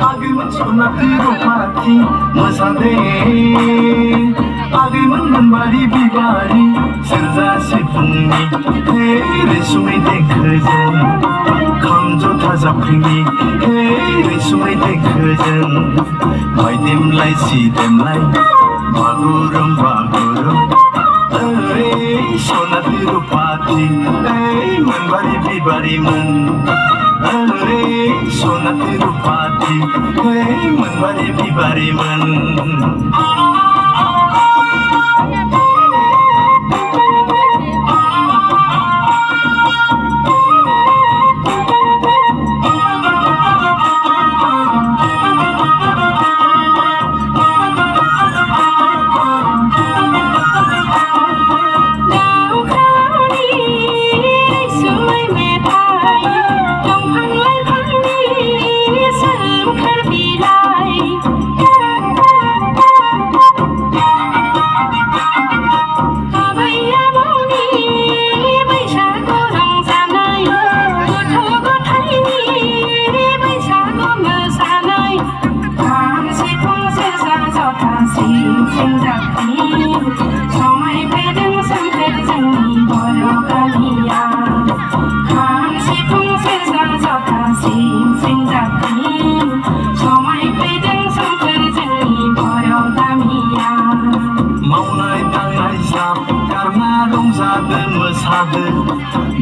आगैमोन सनाथि रुफाथि मोसादे आगैमोन मोनबारि बिबारि सेरजा सिफुंनि हे रैसुमै देंखोजों खाम जथा जाबख्रिंनि हे रैसुमै देंखोजों बायदेमलाय सिदेमलाय बागुरुम बागुरुम ओइ सनाथि रुफाथि ओइ मोनबारि बिबारिमोन ओरै सनाथि रुफाथि ओइ मोनबारि बिबारिमोन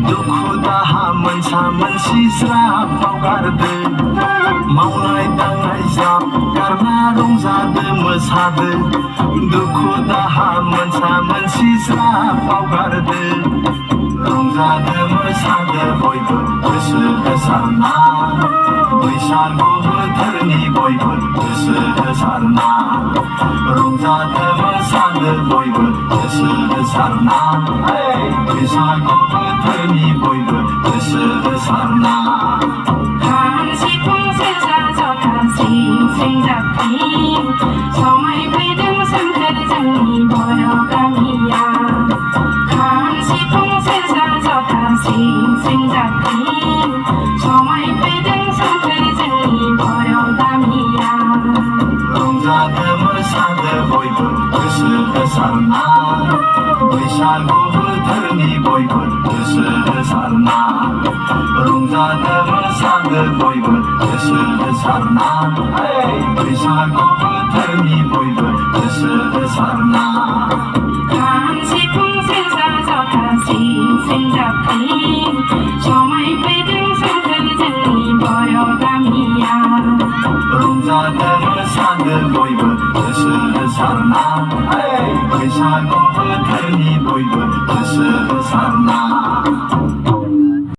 दुखु दाहा मोनसा मोनसि ज्राब बावगारदो मावनाय दांनाय ज्राब गारना रंजादो मोसादो दुखु दाहा मोनसा मोनसि ज्राब बावगारदो रंजादो मोसादो बयबो गोसो होसारना बैसागु बोथोरनि बयबो गोसो होसारना रंजादो मोसादो बयबो गोसो होसारना बैसागु बोथोरनि बयबो गोसो होसारना खाम सिफुं सेरजा जथा सिं जाबख्रिं समायफैदों सोमखोर जोंनि बर' गामिया खाम सिफुं सेरजा जथा सिं जाबख्रिं समायफैदों सोमखोर जोंनि बर' गामिया रंजादो मोसादो बयबो गोसो होसारना बैसागु बोथोरनि बयबो गोसो होसारना रंजादो मोसादो बयबो गोसो होसारना बैसागु बोथोरनि बयबो गोसो होसारना खाम सिफुं सेरजा जथा सिं जाबख्रिं समायफैदों सोमखोर जोंनि बर' गामिया रंजादो मोसादो बयबो गोसो होसारना बैसागु बोथोरनि बयबो गोसो होसारना